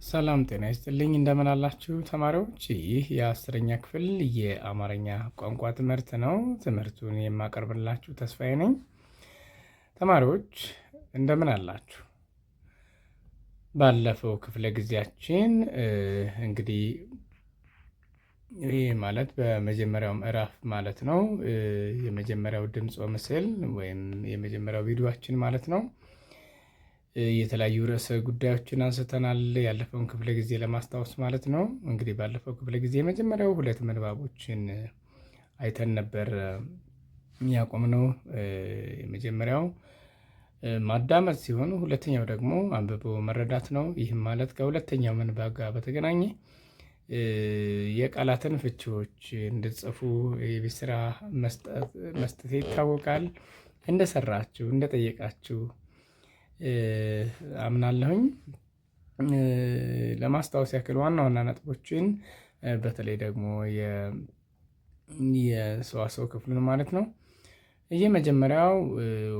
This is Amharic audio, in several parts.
ሰላም ጤና ይስጥልኝ እንደምን አላችሁ ተማሪዎች? ይህ የአስረኛ ክፍል የአማርኛ ቋንቋ ትምህርት ነው። ትምህርቱን የማቀርብላችሁ ተስፋዬ ነኝ። ተማሪዎች እንደምን አላችሁ? ባለፈው ክፍለ ጊዜያችን እንግዲህ ይህ ማለት በመጀመሪያው ምዕራፍ ማለት ነው። የመጀመሪያው ድምፅ ወምስል ወይም የመጀመሪያው ቪዲዮአችን ማለት ነው። የተለያዩ ርዕሰ ጉዳዮችን አንስተናል ያለፈውን ክፍለ ጊዜ ለማስታወስ ማለት ነው። እንግዲህ ባለፈው ክፍለ ጊዜ የመጀመሪያው ሁለት ምንባቦችን አይተን ነበር ያቆምነው። የመጀመሪያው ማዳመጥ ሲሆን ሁለተኛው ደግሞ አንብቦ መረዳት ነው። ይህም ማለት ከሁለተኛው ምንባብ ጋር በተገናኘ የቃላትን ፍቺዎች እንድትጽፉ የቤት ስራ መስጠት ይታወቃል። እንደሰራችሁ እንደጠየቃችሁ አምናለሁኝ። ለማስታወስ ያክል ዋና ዋና ነጥቦችን በተለይ ደግሞ የሰዋሰው ክፍሉን ማለት ነው። የመጀመሪያው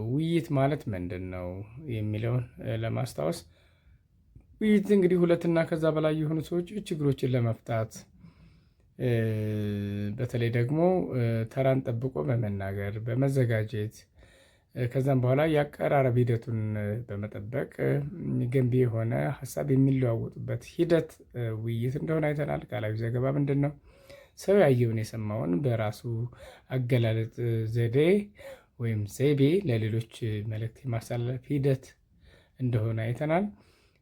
ውይይት ማለት ምንድን ነው የሚለውን ለማስታወስ፣ ውይይት እንግዲህ ሁለትና ከዛ በላይ የሆኑ ሰዎች ችግሮችን ለመፍታት በተለይ ደግሞ ተራን ጠብቆ በመናገር በመዘጋጀት ከዛም በኋላ የአቀራረብ ሂደቱን በመጠበቅ ገንቢ የሆነ ሀሳብ የሚለዋወጡበት ሂደት ውይይት እንደሆነ አይተናል። ቃላዊ ዘገባ ምንድን ነው? ሰው ያየውን የሰማውን በራሱ አገላለጥ ዘዴ ወይም ዘይቤ ለሌሎች መልእክት የማሳለፍ ሂደት እንደሆነ አይተናል።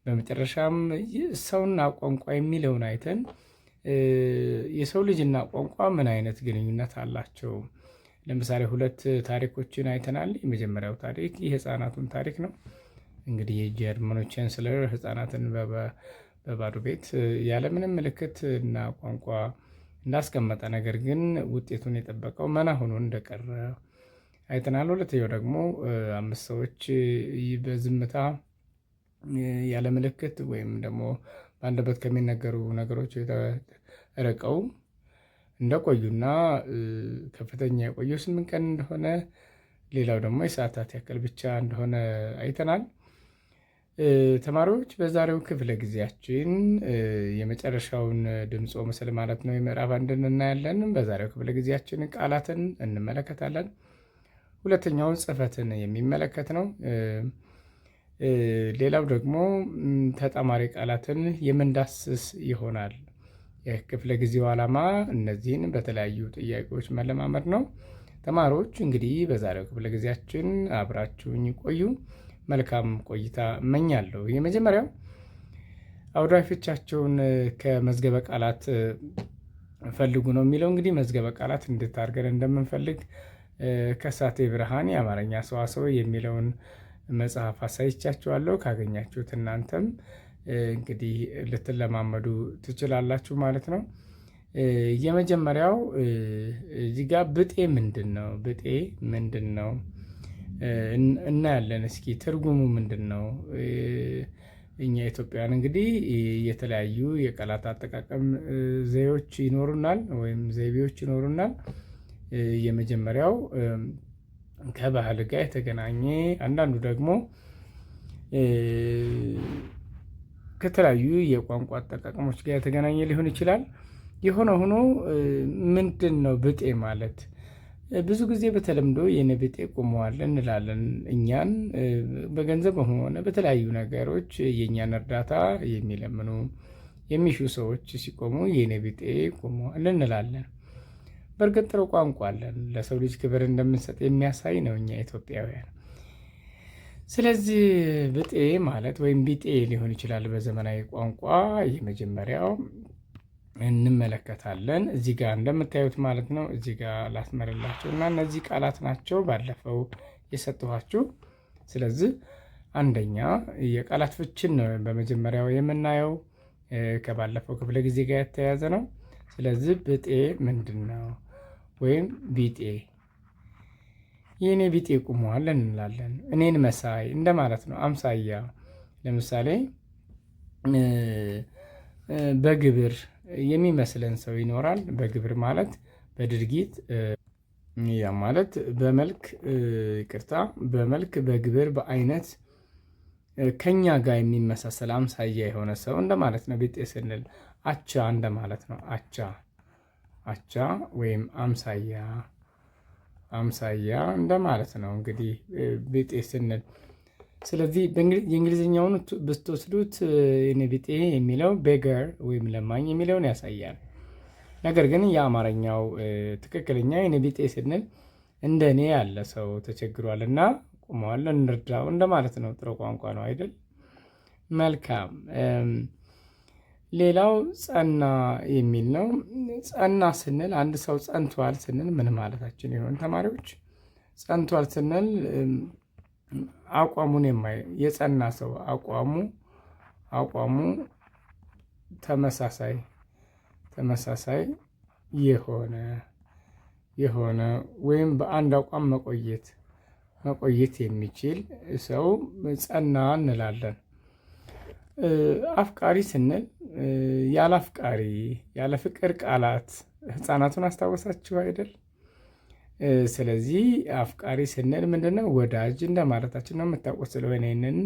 በመጨረሻም ሰውና ቋንቋ የሚለውን አይተን የሰው ልጅና ቋንቋ ምን አይነት ግንኙነት አላቸው? ለምሳሌ ሁለት ታሪኮችን አይተናል። የመጀመሪያው ታሪክ የህፃናቱን ታሪክ ነው። እንግዲህ የጀርመኖች ቻንስለር ህፃናትን በባዶ ቤት ያለምንም ምልክት እና ቋንቋ እንዳስቀመጠ፣ ነገር ግን ውጤቱን የጠበቀው መና ሆኖ እንደቀረ አይተናል። ሁለተኛው ደግሞ 5 ሰዎች በዝምታ ያለ ምልክት ወይም ደግሞ በአንደበት ከሚነገሩ ነገሮች ርቀው እንደቆዩና ከፍተኛ የቆየው 8 ቀን እንደሆነ፣ ሌላው ደግሞ የሰዓታት ያክል ብቻ እንደሆነ አይተናል። ተማሪዎች በዛሬው ክፍለ ጊዜያችን የመጨረሻውን ድምፅ ወምስል ማለት ነው የምዕራፍ አንድን እናያለን። በዛሬው ክፍለ ጊዜያችን ቃላትን እንመለከታለን። ሁለተኛውን ጽሕፈትን የሚመለከት ነው። ሌላው ደግሞ ተጣማሪ ቃላትን የምንዳስስ ይሆናል። የክፍለ ጊዜው ዓላማ እነዚህን በተለያዩ ጥያቄዎች መለማመድ ነው። ተማሪዎች እንግዲህ በዛሬው ክፍለ ጊዜያችን አብራችሁኝ ቆዩ። መልካም ቆይታ እመኛለሁ። የመጀመሪያው አውዳዊ ፍቻቸውን ከመዝገበ ቃላት ፈልጉ ነው የሚለው። እንግዲህ መዝገበ ቃላት እንዴት አድርገን እንደምንፈልግ ከሳቴ ብርሃን የአማርኛ ሰዋስው የሚለውን መጽሐፍ አሳይቻችኋለሁ። ካገኛችሁት እናንተም እንግዲህ ልትለማመዱ ትችላላችሁ ማለት ነው። የመጀመሪያው እዚህ ጋር ብጤ ምንድን ነው? ብጤ ምንድን ነው እናያለን። እስኪ ትርጉሙ ምንድን ነው? እኛ ኢትዮጵያውያን እንግዲህ የተለያዩ የቃላት አጠቃቀም ዘዬዎች ይኖሩናል ወይም ዘይቤዎች ይኖሩናል። የመጀመሪያው ከባህል ጋር የተገናኘ፣ አንዳንዱ ደግሞ ከተለያዩ የቋንቋ አጠቃቀሞች ጋር የተገናኘ ሊሆን ይችላል። የሆነ ሆኖ ምንድን ነው ብጤ ማለት? ብዙ ጊዜ በተለምዶ የኔ ብጤ ቆመዋል እንላለን። እኛን በገንዘብ ሆነ በተለያዩ ነገሮች የእኛን እርዳታ የሚለምኑ የሚሹ ሰዎች ሲቆሙ የኔ ብጤ ቆመዋል እንላለን። በእርግጥ ጥሩ ቋንቋ አለን፣ ለሰው ልጅ ክብር እንደምንሰጥ የሚያሳይ ነው እኛ ኢትዮጵያውያን። ስለዚህ ብጤ ማለት ወይም ቢጤ ሊሆን ይችላል በዘመናዊ ቋንቋ። የመጀመሪያው እንመለከታለን እዚህ ጋር እንደምታዩት ማለት ነው። እዚህ ጋር ላስመርላችሁ እና እነዚህ ቃላት ናቸው ባለፈው የሰጠኋችሁ። ስለዚህ አንደኛ የቃላት ፍችን ነው በመጀመሪያው የምናየው፣ ከባለፈው ክፍለ ጊዜ ጋር የተያያዘ ነው። ስለዚህ ብጤ ምንድን ነው? ወይም ቢጤ የኔ ቢጤ ቁመዋል እንላለን። እኔን መሳይ እንደማለት ነው፣ አምሳያ። ለምሳሌ በግብር የሚመስለን ሰው ይኖራል። በግብር ማለት በድርጊት ያ ማለት በመልክ ይቅርታ፣ በመልክ በግብር በአይነት ከኛ ጋር የሚመሳሰል አምሳያ የሆነ ሰው እንደማለት ነው። ቢጤ ስንል አቻ እንደማለት ነው። አቻ ወይም አምሳያ እንደማለት ነው እንግዲህ ቢጤ ስንል። ስለዚህ የእንግሊዝኛውን ብትወስዱት የኔ ቢጤ የሚለው ቤገር ወይም ለማኝ የሚለውን ያሳያል። ነገር ግን የአማርኛው ትክክለኛ የኔ ቢጤ ስንል እንደ እኔ ያለ ሰው ተቸግሯል እና ቁመዋል እንርዳው እንደማለት ነው። ጥሩ ቋንቋ ነው አይደል? መልካም። ሌላው ጸና የሚል ነው። ጸና ስንል አንድ ሰው ጸንቷል ስንል ምን ማለታችን ይሆን ተማሪዎች? ጸንቷል ስንል አቋሙን የጸና ሰው አቋሙ ተመሳሳይ የሆነ ወይም በአንድ አቋም መቆየት የሚችል ሰው ጸና እንላለን። አፍቃሪ ስንል ያለ ፍቅር ቃላት ህፃናቱን አስታወሳችሁ አይደል? ስለዚህ አፍቃሪ ስንል ምንድነው? ወዳጅ እንደማለታችን ነው። የምታውቁት ስለሆነ ይህንን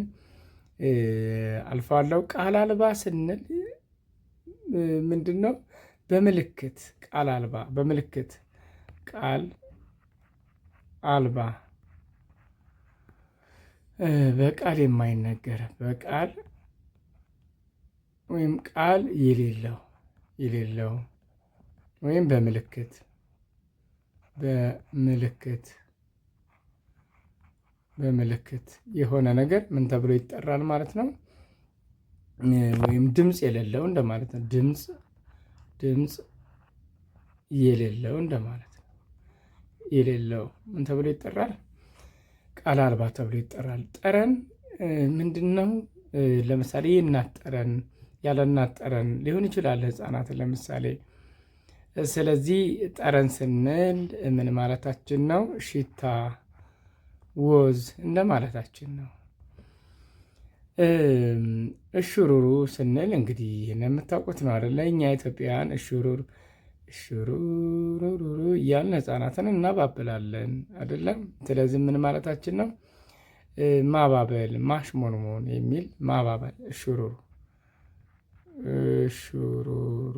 አልፋለሁ። ቃል አልባ ስንል ምንድነው? በምልክት ቃል አልባ በምልክት ቃል አልባ በቃል የማይነገር በቃል ወይም ቃል የሌለው ወይም በምልክት የሆነ ነገር ምን ተብሎ ይጠራል ማለት ነው? ወይም ድምፅ የሌለው እንደማለት ነው። ድምፅ የሌለው እንደማለት ነው። የሌለው ምን ተብሎ ይጠራል? ቃል አልባ ተብሎ ይጠራል። ጠረን ምንድነው? ለምሳሌ የእናት ጠረን ያለ እናት ጠረን ሊሆን ይችላል ህፃናት ለምሳሌ። ስለዚህ ጠረን ስንል ምን ማለታችን ነው? ሽታ፣ ወዝ እንደማለታችን ነው። እሽሩሩ ስንል እንግዲህ የምታውቁት ነው አይደለ? እኛ ኢትዮጵያውያን እሽሩሩ እያልን ህፃናትን እናባብላለን አይደለም? ስለዚህ ምን ማለታችን ነው? ማባበል፣ ማሽሞንሞን የሚል ማባበል። እሽሩሩ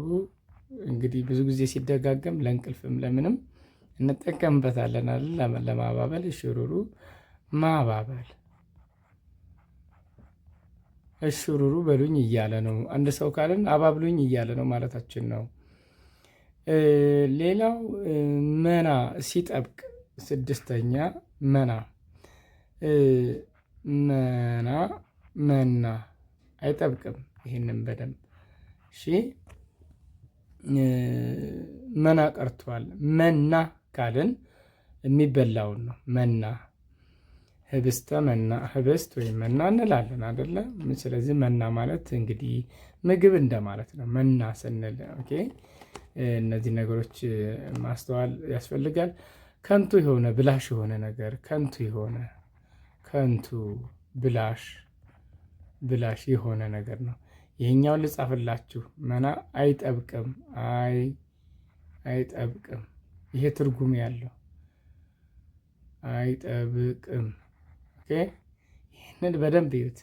እንግዲህ ብዙ ጊዜ ሲደጋገም ለእንቅልፍም ለምንም እንጠቀምበታለን አይደል? ለማባበል እሽሩሩ ማባበል። እሽሩሩ በሉኝ እያለ ነው። አንድ ሰው ካልን አባብሉኝ እያለ ነው ማለታችን ነው። ሌላው መና ሲጠብቅ፣ ስድስተኛ መና አይጠብቅም። ይህንን በደንብ እሺ። መና ቀርቷል። መና ካልን የሚበላውን ነው። መና ህብስት ወይም መና እንላለን አይደለ? ስለዚህ መና ማለት እንግዲህ ምግብ እንደማለት ነው። መና ስንል ኦኬ። እነዚህ ነገሮች ማስተዋል ያስፈልጋል። ከንቱ የሆነ ብላሽ የሆነ ነገር ከንቱ ብላሽ የሆነ ነገር ነው። ይሄኛውን ልጻፍላችሁ። መና አይጠብቅም። ይሄ ትርጉም ያለው አይጠብቅም። ኦኬ፣ ይህንን በደንብ ይዩት።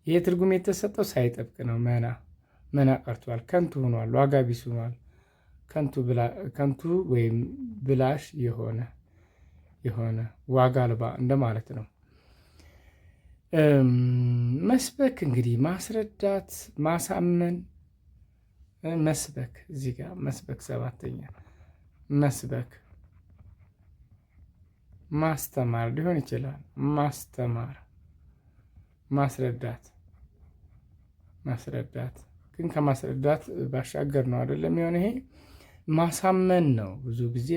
ይሄ ትርጉም የተሰጠው ሳይጠብቅ ነው። መና ቀርቷል፣ ከንቱ ሆኗል፣ ዋጋ ቢስ ሆኗል። ከንቱ ወይም ብላሽ የሆነ ዋጋ አልባ እንደማለት ነው። መስበክ እንግዲህ ማስረዳት፣ ማሳመን። መስበክ እዚህ ጋር መስበክ ሰባተኛ መስበክ ማስተማር ሊሆን ይችላል። ማስረዳት ግን ከማስረዳት ባሻገር ነው አይደለም የሆነ ይሄ ማሳመን ነው። ብዙ ጊዜ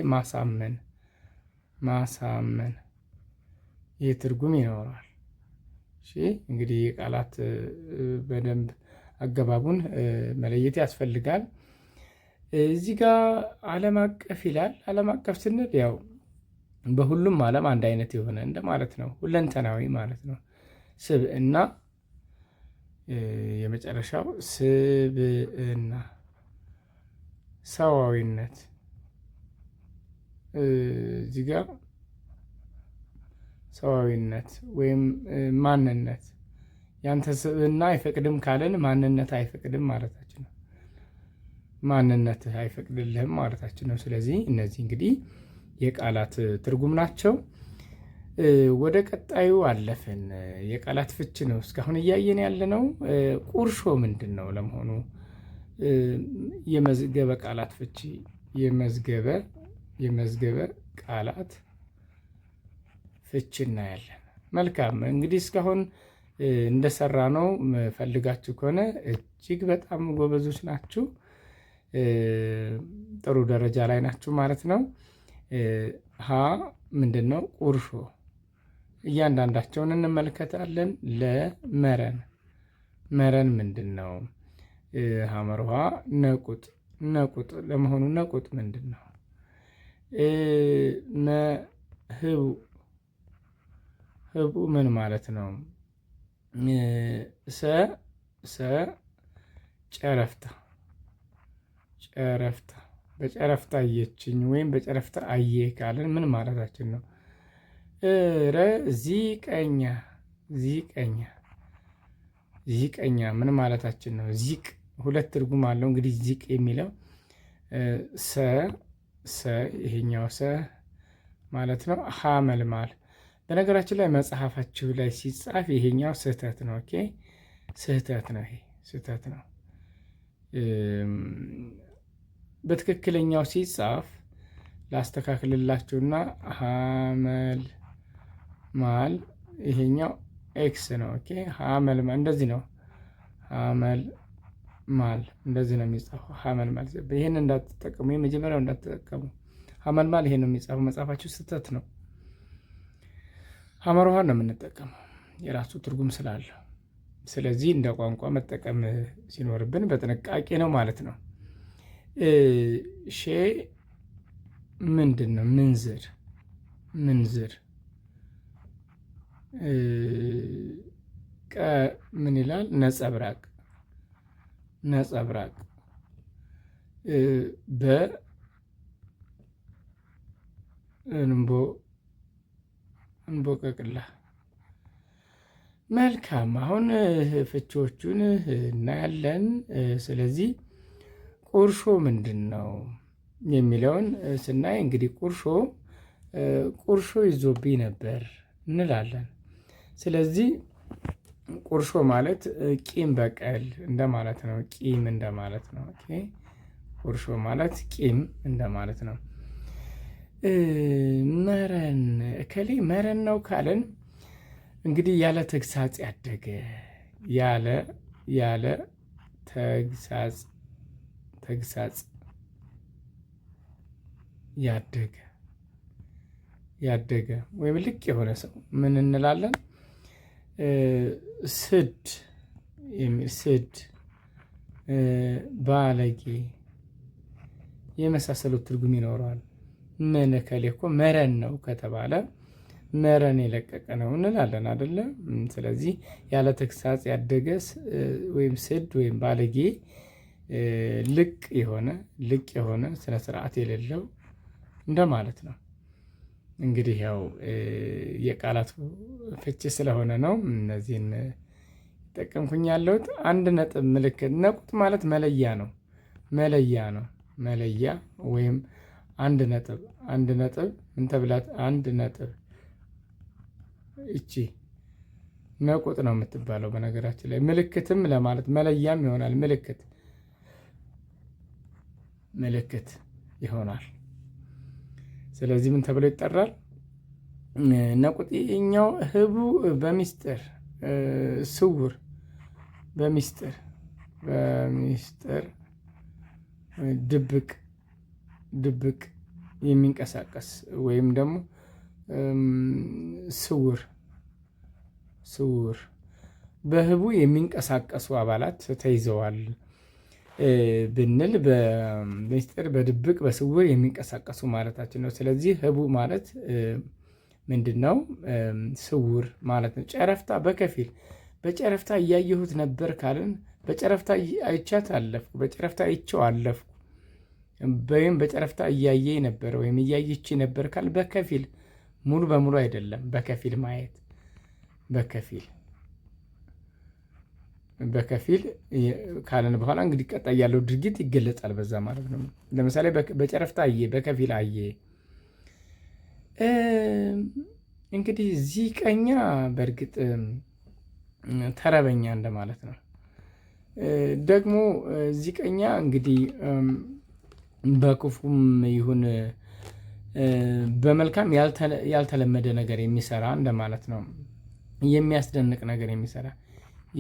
ማሳመን ይህ ትርጉም ይኖራል። እሺ እንግዲህ ቃላት በደንብ አገባቡን መለየት ያስፈልጋል። እዚህ ጋር ዓለም አቀፍ ይላል። ዓለም አቀፍ ስንል ያው በሁሉም ዓለም አንድ አይነት የሆነ እንደማለት ነው። ሁለንተናዊ ማለት ነው። ስብዕና የመጨረሻው ስብዕና ሰዋዊነት እዚህ ጋር ሰዋዊነት ወይም ማንነት ያንተ ስብዕና አይፈቅድም ካለን ማንነት አይፈቅድም ማለታችን ነው። ማንነት አይፈቅድልህም ማለታችን ነው። ስለዚህ እነዚህ እንግዲህ የቃላት ትርጉም ናቸው። ወደ ቀጣዩ አለፍን። የቃላት ፍች ነው እስካሁን እያየን ያለ ነው። ቁርሾ ምንድን ነው ለመሆኑ? የመዝገበ ቃላት ፍቺ የመዝገበ ቃላት ፍቺ እናያለን። መልካም እንግዲህ እስካሁን እንደሰራ ነው ፈልጋችሁ ከሆነ እጅግ በጣም ጎበዞች ናችሁ። ጥሩ ደረጃ ላይ ናችሁ ማለት ነው። ሀ ምንድን ነው? ቁርሾ እያንዳንዳቸውን እንመለከታለን። መረን ምንድን ነው? ሐመርሃ ነቁጥ ለመሆኑ ነቁጥ ምንድን ነው? ህቡ ምን ማለት ነው? ጨረፍታ በጨረፍታ አየችኝ ወይም በጨረፍታ አየ ካለን ምን ማለታችን ነው? ዚቀኛ ምን ማለታችን ነው? ዚቅ ሁለት ትርጉም አለው እንግዲህ ዚቅ የሚለው ይሄኛው ማለት ነው። ሐመልማል በነገራችን ላይ መጽሐፋችሁ ላይ ሲጻፍ ይሄኛው ስህተት ነው። ኦኬ ስህተት ነው። ይሄ ስህተት ነው። በትክክለኛው ሲጻፍ ላስተካክልላችሁና ሐመልማል ይሄኛው ኤክስ ነው። ኦኬ ሐመልማል እንደዚህ ነው። ሐመልማል እንደዚህ ነው የሚጻፈው። ሐመልማል ይሄን እንዳትጠቀሙ፣ የመጀመሪያው እንዳትጠቀሙ። ሐመልማል ይሄን ነው የሚጻፈው። መጽሐፋችሁ ስህተት ነው። ሐመርሃን ነው የምንጠቀመው የራሱ ትርጉም ስላለው። ስለዚህ እንደ ቋንቋ መጠቀም ሲኖርብን በጥንቃቄ ነው ማለት ነው። ምንድን ነው? ምንዝር ምን ይላል? ነጸብራቅ እንቦቀቅላ። መልካም አሁን ፍቺዎቹን እናያለን። ስለዚህ ቁርሾ ምንድን ነው የሚለውን ስናይ እንግዲህ ቁርሾ ይዞብኝ ነበር እንላለን። ስለዚህ ቁርሾ ማለት ቂም በቀል እንደማለት ነው። ቂም እንደማለት ነው። ቁርሾ ማለት ቂም እንደማለት ነው። እከሌ መረን ነው ካለን እንግዲህ ያለ ተግሳጽ ያደገ ያለ ተግሳጽ ያደገ ወይም ልቅ የሆነ ሰው ምን እንላለን? ስድ ባለጌ የመሳሰሉት ትርጉም ይኖረዋል። ምን እከሌ እኮ መረን ነው ከተባለ መረን የለቀቀ ነው እንላለን አይደለ? ስለዚህ ያለ ተግሳጽ ያደገ ወይም ስድ ወይም ባለጌ ልቅ የሆነ ስነ ስርዓት የሌለው እንደማለት ነው። እንግዲህ ያው የቃላት ፍቺ ስለሆነ ነው እነዚህን ጠቀምኩኝ ያለሁት። አንድ ነጥብ ምልክት ነቁጥ ማለት መለያ ነው። መለያ ወይም አንድ ነጥብ ምን ተብላት? አንድ ነጥብ እቺ ነቁጥ ነው የምትባለው። በነገራችን ላይ ምልክትም ለማለት መለያም ይሆናል። ምልክት ይሆናል። ስለዚህ ምን ተብሎ ይጠራል? ነቁጥኛው ህቡ በሚስጥር ስውር በሚስጥር ድብቅ የሚንቀሳቀስ ወይም ደግሞ ስውር በህቡ የሚንቀሳቀሱ አባላት ተይዘዋል ብንል በሚስጥር በድብቅ በስውር የሚንቀሳቀሱ ማለታችን ነው። ስለዚህ ህቡ ማለት ምንድን ነው? ስውር ማለት ነው። ጨረፍታ በጨረፍታ እያየሁት ነበር ካልን በጨረፍታ አይቻት አለፍኩ፣ በጨረፍታ አይቼው አለፍኩ፣ ወይም በጨረፍታ እያየኝ ነበር ወይም እያየች ነበር ካል በከፊል ሙሉ በሙሉ አይደለም፣ በከፊል ማየት በከፊል ካለን በኋላ እንግዲህ ቀጣይ ያለው ድርጊት ይገለጻል በዛ ማለት ነው። ለምሳሌ በጨረፍታ አየ፣ በከፊል አየ። እንግዲህ ዚቀኛ በእርግጥ ተረበኛ እንደማለት ነው። ደግሞ ዚቀኛ እንግዲህ በክፉም ይሁን በመልካም ያልተለመደ ነገር የሚሰራ እንደማለት ነው። የሚያስደንቅ ነገር የሚሰራ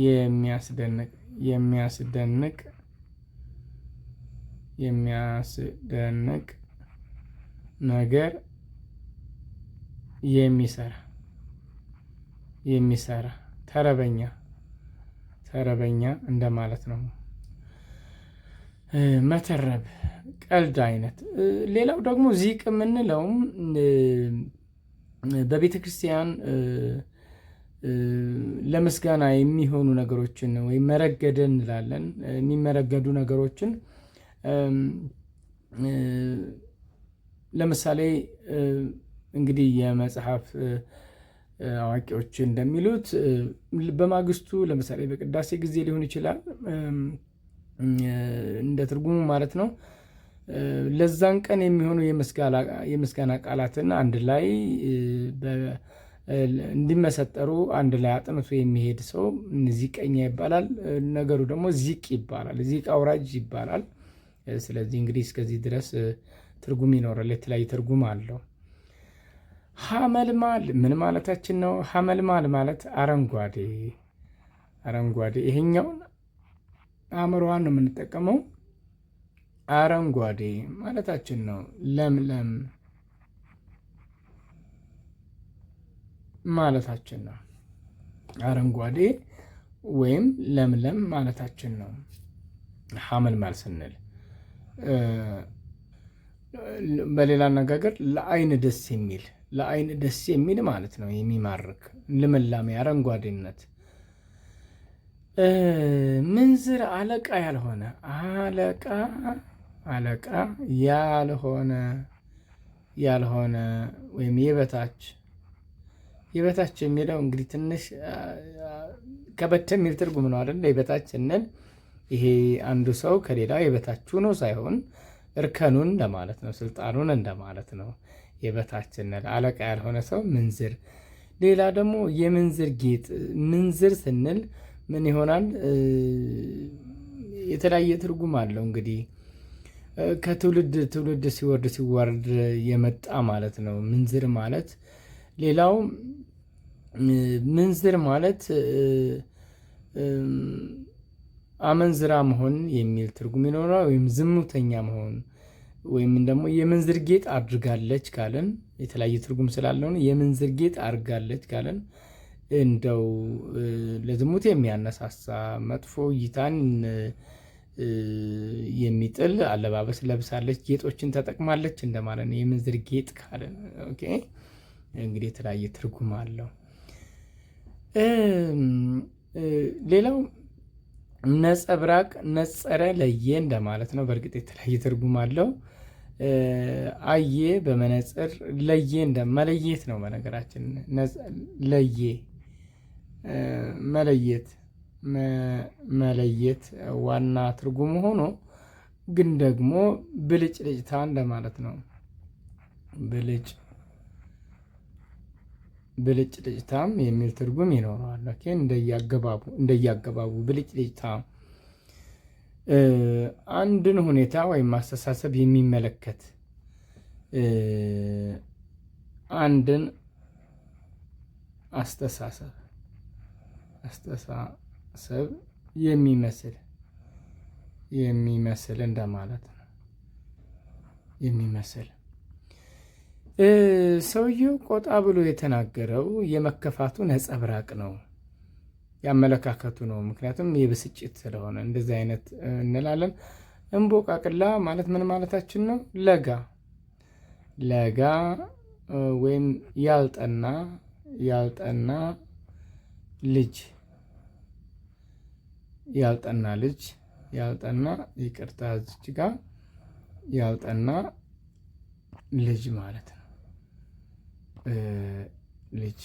የሚያስደንቅ ነገር የሚሰራ ተረበኛ እንደማለት ነው። መተረብ ቀልድ አይነት። ሌላው ደግሞ ዚቅ የምንለውም በቤተ ክርስቲያን ለምስጋና የሚሆኑ ነገሮችን ወይም መረገደ እንላለን። የሚመረገዱ ነገሮችን ለምሳሌ እንግዲህ የመጽሐፍ አዋቂዎች እንደሚሉት በማግስቱ ለምሳሌ በቅዳሴ ጊዜ ሊሆን ይችላል፣ እንደ ትርጉሙ ማለት ነው። ለዛን ቀን የሚሆኑ የምስጋና ቃላትን አንድ ላይ እንዲመሰጠሩ አንድ ላይ አጥንቶ የሚሄድ ሰው ዚቀኛ ይባላል። ነገሩ ደግሞ ዚቅ ይባላል፣ ዚቅ አውራጅ ይባላል። ስለዚህ እንግዲህ እስከዚህ ድረስ ትርጉም ይኖራል፣ የተለያየ ትርጉም አለው። ሐመልማል ምን ማለታችን ነው? ሐመልማል ማለት አረንጓዴ። ይሄኛውን አእምሮዋን ነው የምንጠቀመው። አረንጓዴ ማለታችን ነው። ለምለም ማለታችን ነው። አረንጓዴ ወይም ለምለም ማለታችን ነው ሐመልማል ስንል። በሌላ አነጋገር ለአይን ደስ የሚል ማለት ነው። የሚማርክ ልምላሜ፣ አረንጓዴነት። ምንዝር አለቃ ያልሆነ ወይም የበታች የሚለው እንግዲህ ትንሽ ከበድ የሚል ትርጉም ነው አይደል? የበታች ስንል ይሄ አንዱ ሰው ከሌላው የበታች ሆኖ ሳይሆን እርከኑን እንደማለት ነው፣ ስልጣኑን እንደማለት ነው። የበታች ስንል አለቃ ያልሆነ ሰው ምንዝር። ሌላ ደግሞ የምንዝር ጌጥ። ምንዝር ስንል ምን ይሆናል? የተለያየ ትርጉም አለው። እንግዲህ ከትውልድ ትውልድ ሲወርድ የመጣ ማለት ነው ምንዝር ማለት። ሌላው ምንዝር ማለት አመንዝራ መሆን የሚል ትርጉም ይኖራል። ወይም ዝሙተኛ መሆን፣ ወይም ደግሞ የምንዝር ጌጥ አድርጋለች ካለን የተለያየ ትርጉም ስላለው የምንዝር ጌጥ አድርጋለች ካለን እንደው ለዝሙት የሚያነሳሳ መጥፎ እይታን የሚጥል አለባበስ ለብሳለች፣ ጌጦችን ተጠቅማለች እንደማለት ነው የምንዝር ጌጥ ካለን። ኦኬ እንግዲህ የተለያየ ትርጉም አለው። ሌላው ነጸብራቅ፣ ነጸረ፣ ለየ እንደማለት ነው። በእርግጥ የተለያየ ትርጉም አለው። አየ በመነጽር፣ ለየ መለየት ነው። በነገራችን መለየት ዋና ትርጉሙ ሆኖ ግን ደግሞ ብልጭልጭታ እንደማለት ነው። ብልጭልጭታም የሚል ትርጉም ይኖረዋል። እንደየአገባቡ ብልጭልጭታ አንድን ሁኔታ ወይም አስተሳሰብ የሚመለከት አንድን አስተሳሰብ የሚመስል እንደማለት ነው። የሚመስል ሰውየው ቆጣ ብሎ የተናገረው የመከፋቱ ነጸብራቅ ነው፣ ያመለካከቱ ነው። ምክንያቱም የብስጭት ስለሆነ እንደዚህ አይነት እንላለን። እንቦቃቅላ ማለት ምን ማለታችን ነው? ለጋ ወይም ያልጠና ልጅ ይቅርታ፣ እዚች ጋ ያልጠና ልጅ ማለት ነው። ልጅ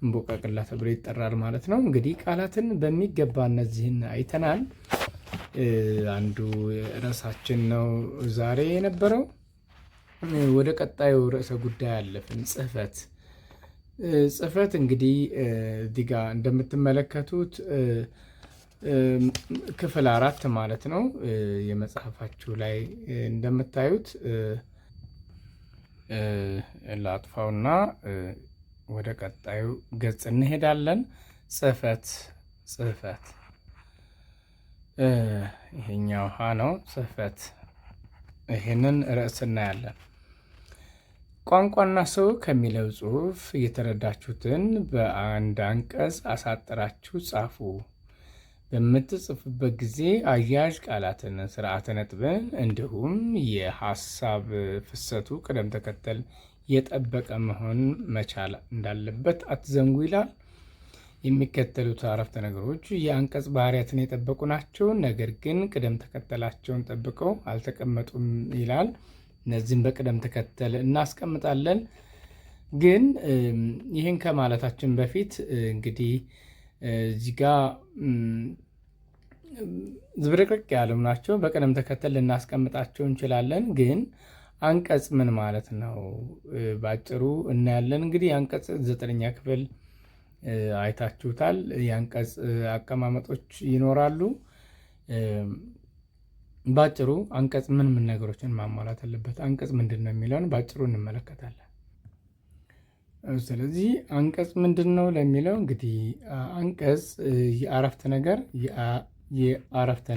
እንቦቃቅላ ተብሎ ይጠራል ማለት ነው። እንግዲህ ቃላትን በሚገባ እነዚህን አይተናል። አንዱ ርዕሳችን ነው ዛሬ የነበረው። ወደ ቀጣዩ ርዕሰ ጉዳይ አለፍን። ጽህፈት እንግዲህ እዚህ ጋ እንደምትመለከቱት ክፍል 4 ማለት ነው። የመጽሐፋችሁ ላይ እንደምታዩት ላጥፋውና ወደ ቀጣዩ ገጽ እንሄዳለን። ጽህፈት ይሄኛው ሀ ነው። ጽህፈት ይሄንን ርዕስ እናያለን። ቋንቋና ሰው ከሚለው ጽሑፍ የተረዳችሁትን በአንድ አንቀጽ አሳጥራችሁ ጻፉ። በምትጽፉበት ጊዜ አያያዥ ቃላትን፣ ስርዓተ ነጥብን እንዲሁም የሀሳብ ፍሰቱ ቅደም ተከተል የጠበቀ መሆን መቻል እንዳለበት አትዘንጉ ይላል። የሚከተሉት አረፍተ ነገሮች የአንቀጽ ባህሪያትን የጠበቁ ናቸው፣ ነገር ግን ቅደም ተከተላቸውን ጠብቀው አልተቀመጡም ይላል። እነዚህም በቅደም ተከተል እናስቀምጣለን። ግን ይህን ከማለታችን በፊት እንግዲህ እዚህ ጋ ዝብርቅርቅ ያሉ ናቸው። በቅደም ተከተል ልናስቀምጣቸው እንችላለን። ግን አንቀጽ ምን ማለት ነው ባጭሩ እናያለን። እንግዲህ አንቀጽ 9ኛ ክፍል አይታችሁታል። የአንቀጽ አቀማመጦች ይኖራሉ። ባጭሩ አንቀጽ ምን ነገሮችን ማሟላት አለበት፣ አንቀጽ ምንድን ነው የሚለውን ባጭሩ እንመለከታለን። ስለዚህ አንቀጽ ምንድን ነው ለሚለው እንግዲህ አንቀጽ የአረፍተ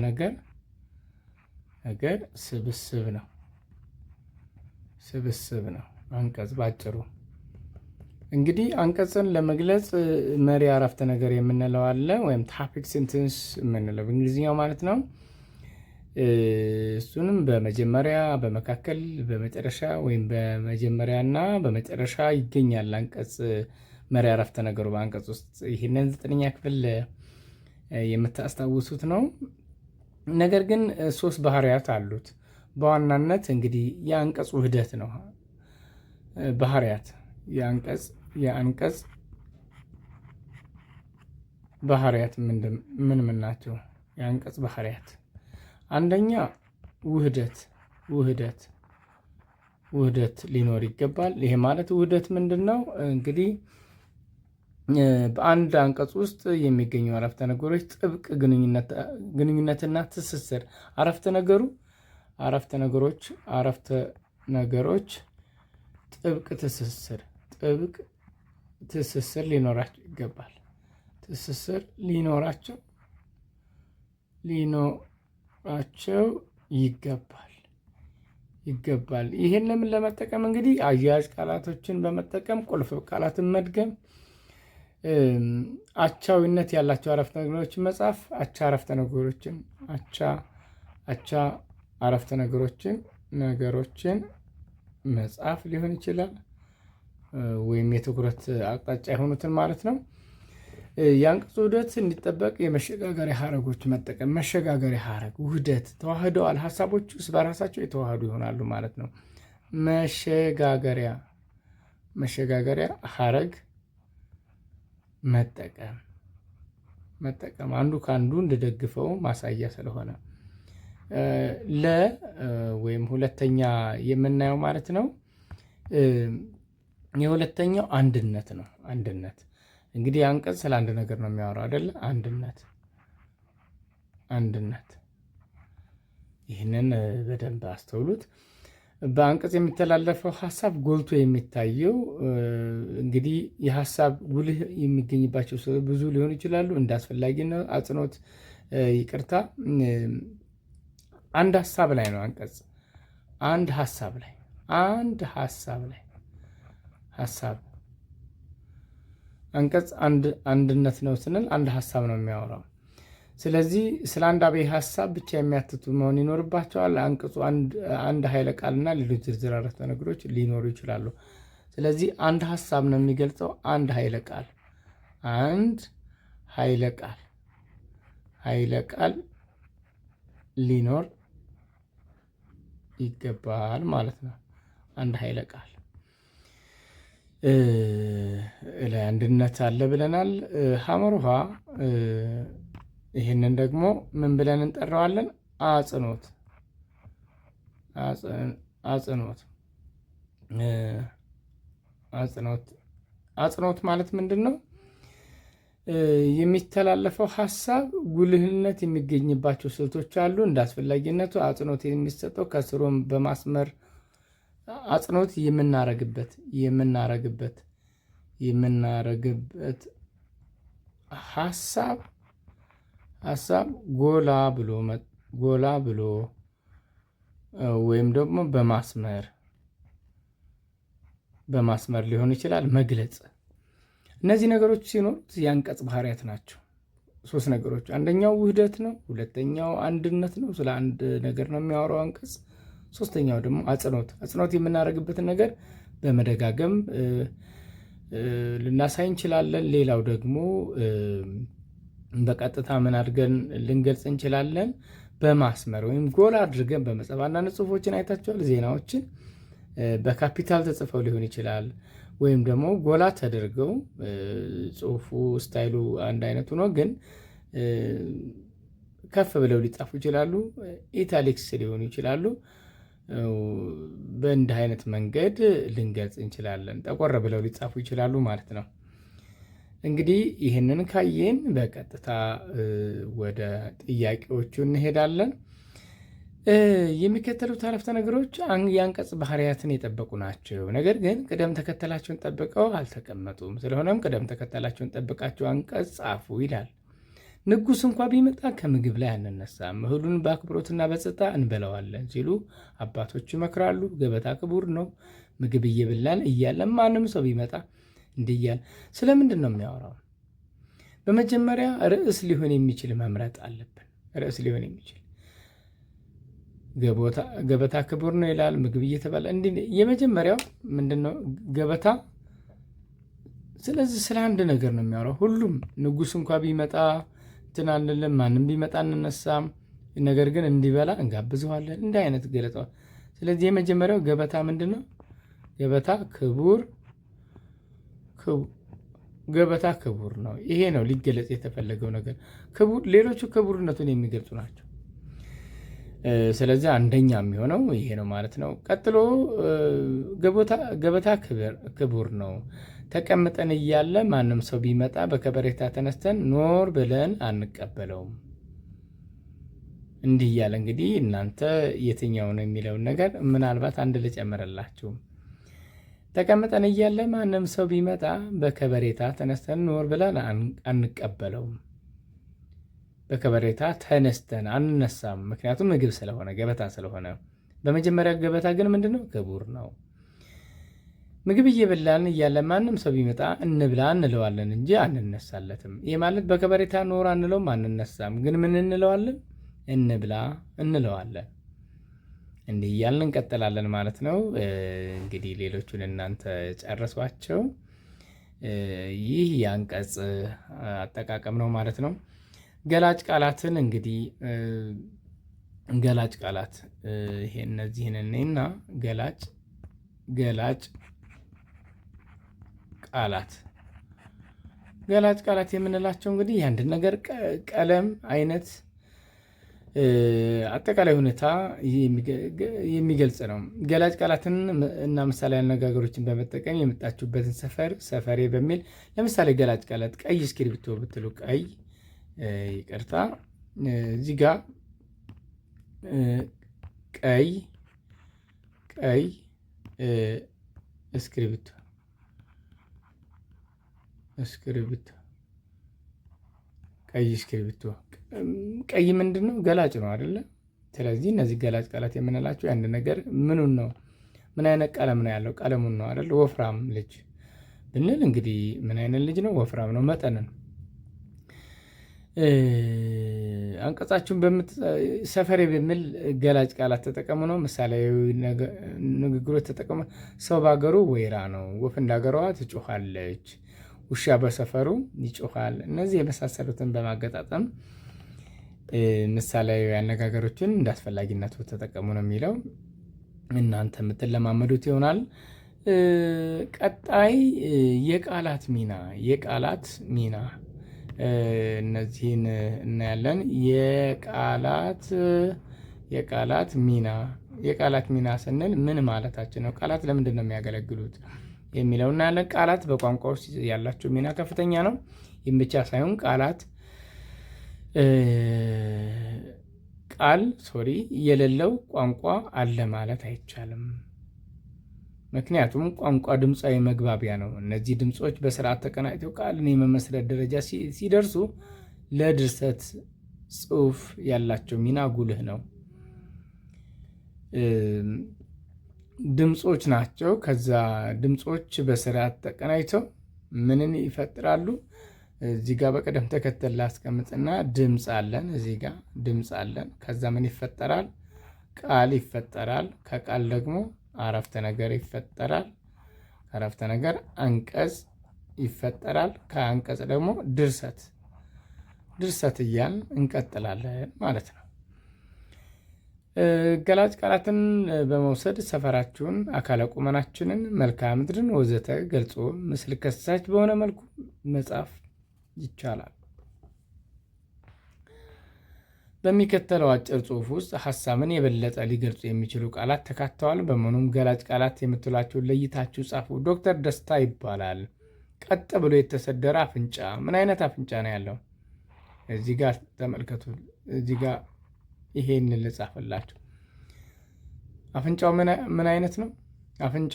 ነገር ስብስብ ነው። አንቀጽ ባጭሩ እንግዲህ አንቀጽን ለመግለጽ መሪ አረፍተ ነገር የምንለው አለ፣ ወይም ታፒክ ሴንተንስ የምንለው በእንግሊዝኛው ማለት ነው። እሱንም በመጀመሪያ፣ በመካከል፣ በመጨረሻ ወይም በመጀመሪያና በመጨረሻ ይገኛል። አንቀጽ መሪ አረፍተ ነገሩ በአንቀጽ ውስጥ ይህንን 9ኛ ክፍል የምታስታውሱት ነው። ነገር ግን 3 ባህሪያት አሉት በዋናነት እንግዲህ የአንቀጽ ውህደት ነው። ባህሪያት የአንቀጽ ባህሪያት ምን ናቸው? የአንቀጽ ባህሪያት አንደኛ ውህደት ሊኖር ይገባል። ይሄ ማለት ውህደት ምንድን ነው? እንግዲህ በአንድ አንቀጽ ውስጥ የሚገኙ አረፍተ ነገሮች ጥብቅ ግንኙነትና ትስስር አረፍተ ነገሮች ጥብቅ ትስስር ሊኖራቸው ይገባል። ይገባል። ይህን ለምን ለመጠቀም እንግዲህ አያያዥ ቃላቶችን በመጠቀም ቁልፍ ቃላትን መድገም፣ አቻዊነት ያላቸው አረፍተ ነገሮችን መጻፍ፣ አቻ አረፍተ ነገሮችን መጻፍ ሊሆን ይችላል፣ ወይም የትኩረት አቅጣጫ የሆኑትን ማለት ነው። የአንቀጽ ውህደት እንዲጠበቅ የመሸጋገሪያ ሀረጎች መጠቀም። መሸጋገሪያ ሀረግ ውህደት ተዋህደዋል፣ ሀሳቦች ውስጥ በራሳቸው የተዋህዱ ይሆናሉ ማለት ነው። መሸጋገሪያ ሀረግ መጠቀም አንዱ ከአንዱ እንደደግፈው ማሳያ ስለሆነ ወይም ሁለተኛ የምናየው ማለት ነው። የሁለተኛው አንድነት ነው። እንግዲህ አንቀጽ ስለ አንድ ነገር ነው የሚያወራው አይደለ? አንድነት ይህንን በደንብ አስተውሉት። በአንቀጽ የሚተላለፈው ሀሳብ ጎልቶ የሚታየው እንግዲህ የሀሳብ ጉልህ የሚገኝባቸው ብዙ ሊሆኑ ይችላሉ። እንደ አስፈላጊነት አጽንኦት አንድ ሀሳብ ላይ ነው። አንቀጽ አንድ ሀሳብ ላይ አንቀጽ አንድነት ነው ስንል አንድ ሀሳብ ነው የሚያወራው። ስለዚህ ስለ አንድ አብይ ሀሳብ ብቻ የሚያትቱ መሆን ይኖርባቸዋል። አንቀጹ አንድ ኃይለ ቃልና ሌሎች ዝርዝር አረፍተ ነገሮች ሊኖሩ ይችላሉ። ስለዚህ አንድ ሀሳብ ነው የሚገልጸው። አንድ ኃይለ ቃል ሊኖር ይገባል ማለት ነው። አንድ ኃይለ ቃል ላይ አንድነት አለ ብለናል። ሐመር ውሃ ይህንን ደግሞ ምን ብለን እንጠራዋለን? አጽንኦት አጽንኦት አጽንኦት አጽንኦት ማለት ምንድን ነው? የሚተላለፈው ሀሳብ ጉልህነት የሚገኝባቸው ስልቶች አሉ። እንደ አስፈላጊነቱ አጽንኦት የሚሰጠው ከስሩም በማስመር አጽንኦት የምናረግበት ሀሳብ ጎላ ብሎ ወይም ደግሞ በማስመር ሊሆን ይችላል መግለጽ። እነዚህ ነገሮች ሲኖሩት የአንቀጽ ባህሪያት ናቸው። 3 ነገሮች፣ አንደኛው ውህደት ነው፣ ሁለተኛው አንድነት ነው፣ ስለ አንድ ነገር ነው የሚያወራው አንቀጽ። ሶስተኛው ደግሞ አጽንኦት የምናደርግበትን ነገር በመደጋገም ልናሳይ እንችላለን። ሌላው ደግሞ በቀጥታ ምን አድርገን ልንገልጽ እንችላለን? በማስመር ወይም ጎላ አድርገን በመጻፍ። አንዳንድ ጽሁፎችን አይታችኋል። ዜናዎችን በካፒታል ተጽፈው ሊሆን ይችላል፣ ወይም ደግሞ ጎላ ተደርገው ጽሁፉ ስታይሉ አንድ አይነት ሆኖ ግን ከፍ ብለው ሊጻፉ ይችላሉ። ኢታሊክስ ሊሆኑ ይችላሉ። በእንዲህ አይነት መንገድ ልንገልጽ እንችላለን። ጠቆር ብለው ሊጻፉ ይችላሉ ማለት ነው። እንግዲህ ይህንን ካየን በቀጥታ ወደ ጥያቄዎቹ እንሄዳለን። የሚከተሉት አረፍተ ነገሮች የአንቀጽ ባህሪያትን የጠበቁ ናቸው፣ ነገር ግን ቅደም ተከተላቸውን ጠብቀው አልተቀመጡም። ስለሆነም ቅደም ተከተላቸውን ጠብቃቸው አንቀጽ ጻፉ ይላል። ንጉሥ እንኳ ቢመጣ ከምግብ ላይ አንነሳም፣ እህሉን በአክብሮትና በጸጥታ እንበላዋለን ሲሉ አባቶች ይመክራሉ። ገበታ ክቡር ነው። ምግብ እየበላን እያለን ማንም ሰው ቢመጣ እንዲህ እያለ ስለምንድን ነው የሚያወራው? በመጀመሪያ ርዕስ ሊሆን የሚችል መምረጥ አለብን። ርዕስ ሊሆን የሚችል ገበታ ክቡር ነው ይላል። ምግብ እየተባለ እንዲህ የመጀመሪያው ምንድነው? ገበታ። ስለዚህ ስለ አንድ ነገር ነው የሚያወራው። ሁሉም ንጉሥ እንኳ ቢመጣ እንትን አንልም፣ ማንም ቢመጣ አንነሳም፣ ነገር ግን እንዲበላ እንጋብዘዋለን። እንዲህ አይነት ገለጸዋል። ስለዚህ የመጀመሪያው ገበታ ምንድነው? ገበታ ክቡር ነው። ይሄ ነው ሊገለጽ የተፈለገው ነገር። ሌሎቹ ክቡርነቱን የሚገልጹ ናቸው። ስለዚህ አንደኛ የሚሆነው ይሄ ነው ማለት ነው። ቀጥሎ ገበታ ክቡር ነው። ተቀምጠን እያለ ማንም ሰው ቢመጣ በከበሬታ ተነስተን ኖር ብለን አንቀበለውም። እንዲህ እያለ እንግዲህ እናንተ የትኛው ነው የሚለውን ነገር ምናልባት አንድ ልጨምርላችሁ። ተቀምጠን እያለ ማንም ሰው ቢመጣ በከበሬታ ተነስተን ኖር ብለን አንቀበለውም። በከበሬታ ተነስተን አንነሳም፣ ምክንያቱም ምግብ ስለሆነ ገበታ ስለሆነ። በመጀመሪያ ገበታ ግን ምንድነው? ክቡር ነው። ምግብ እየበላን እያለ ማንም ሰው ቢመጣ እንብላ እንለዋለን እንጂ አንነሳለትም። ይህ ማለት በከበሬታ ኖር አንለውም፣ አንነሳም፣ ግን ምን እንለዋለን? እንብላ እንለዋለን። እንዲህ እያልን እንቀጥላለን ማለት ነው። እንግዲህ ሌሎቹን እናንተ ጨርሷቸው። ይህ የአንቀጽ አጠቃቀም ነው ማለት ነው። ገላጭ ቃላትን እንግዲህ ገላጭ ቃላት ይሄ እነዚህን እና ገላጭ ቃላት የምንላቸው እንግዲህ የአንድ ነገር ቀለም፣ አይነት፣ አጠቃላይ ሁኔታ የሚገልጽ ነው። ገላጭ ቃላትን እና ምሳሌ አነጋገሮችን በመጠቀም የመጣችሁበትን ሰፈሬ በሚል ለምሳሌ ገላጭ ቃላት ቀይ እስክሪብቶ ብትሉ ቀይ ይቅርታ፣ እዚህ ጋ ቀይ እስክሪብቶ ቀይ ምንድን ነው? ገላጭ ነው አይደለ? ስለዚህ እነዚህ ገላጭ ቃላት የምንላቸው የአንድ ነገር ምኑን ነው? ምን አይነት ቀለም ነው ያለው? ቀለሙን ነው አይደል? ወፍራም ልጅ ብንል እንግዲህ ምን አይነት ልጅ ነው? ወፍራም ነው። መጠንን አንቀጻችሁን ሰፈሬ በሚል ገላጭ ቃላት ተጠቀሙ ነው። ምሳሌያዊ ንግግሮች ተጠቀሙ። ሰው በሀገሩ ወይራ ነው፣ ወፍ እንዳገሯ ትጮኻለች፣ ውሻ በሰፈሩ ይጮኻል። እነዚህ የመሳሰሉትን በማገጣጠም ምሳሌያዊ አነጋገሮችን እንዳስፈላጊነቱ ተጠቀሙ ነው የሚለው። እናንተ የምትለማመዱት ይሆናል። ቀጣይ የቃላት ሚና እነዚህን እናያለን። የቃላት ሚና ስንል ምን ማለታችን ነው? ቃላት ለምንድን ነው የሚያገለግሉት የሚለው እናያለን። ቃላት በቋንቋ ውስጥ ያላቸው ሚና ከፍተኛ ነው። ይህም ብቻ ሳይሆን ቃል የሌለው ቋንቋ አለ ማለት አይቻልም። ምክንያቱም ቋንቋ ድምፃዊ መግባቢያ ነው። እነዚህ ድምፆች በስርዓት ተቀናጅተው ቃልን የመመስረት ደረጃ ሲደርሱ ለድርሰት ጽሑፍ ያላቸው ሚና ጉልህ ነው። ድምፆች ናቸው። ከዛ ድምፆች በስርዓት ተቀናጅተው ምንን ይፈጥራሉ? እዚህ ጋር በቅደም ተከተል ላስቀምጥና ድምፅ አለን። እዚህ ጋር ድምፅ አለን። ከዛ ምን ይፈጠራል? ቃል ይፈጠራል። ከቃል ደግሞ አረፍተ ነገር ይፈጠራል። ከአረፍተ ነገር አንቀጽ ይፈጠራል። ከአንቀጽ ደግሞ ድርሰት እያልን እንቀጥላለን ማለት ነው። ገላጭ ቃላትን በመውሰድ ሰፈራችሁን፣ አካለ ቁመናችንን፣ መልክዓ ምድርን ወዘተ ገልጾ ምስል ከሳች በሆነ መልኩ መጻፍ ይቻላል። በሚከተለው አጭር ጽሑፍ ውስጥ ሀሳብን የበለጠ ሊገልጹ የሚችሉ ቃላት ተካተዋል። በመሆኑም ገላጭ ቃላት የምትሏቸውን ለይታችሁ ጻፉ። ዶክተር ደስታ ይባላል። ቀጥ ብሎ የተሰደረ አፍንጫ። ምን አይነት አፍንጫ ነው ያለው? እዚህ ጋር ተመልከቱ። እዚህ ጋር ይሄን ልጻፍላችሁ። አፍንጫው ምን አይነት ነው? አፍንጫ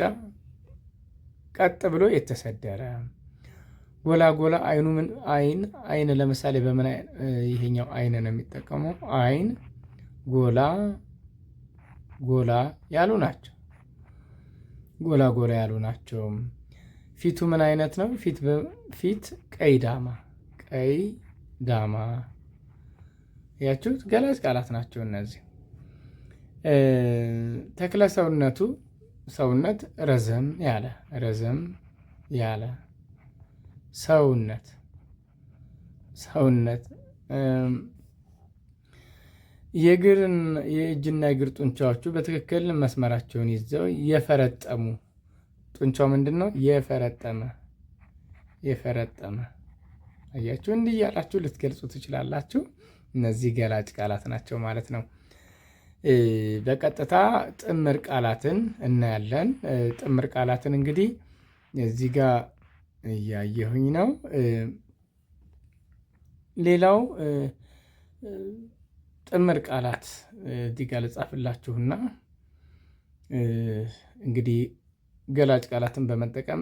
ቀጥ ብሎ የተሰደረ። ጎላ አይኑ አይን ለምሳሌ በምን ይሄኛው አይን ነው የሚጠቀመው። አይን ጎላ ያሉ ናቸው። ጎላ ያሉ ናቸው። ፊቱ ምን አይነት ነው? ፊት ቀይ ዳማ። ያችሁት ገላጭ ቃላት ናቸው እነዚህ። ተክለ ሰውነት ረዘም ያለ ሰውነት። የእጅና የእግር ጡንቻዎቹ በትክክል መስመራቸውን ይዘው የፈረጠሙ። ጡንቻው ምንድን ነው? የፈረጠመ። አያችሁ፣ እንዲህ እያላችሁ ልትገልጹ ትችላላችሁ። እነዚህ ገላጭ ቃላት ናቸው ማለት ነው። በቀጥታ ጥምር ቃላትን እናያለን። ጥምር ቃላትን እንግዲህ እዚህ ጋር እያየሁኝ ነው። ሌላው ጥምር ቃላት እዚህ ጋር ልጻፍላችሁና እንግዲህ ገላጭ ቃላትን በመጠቀም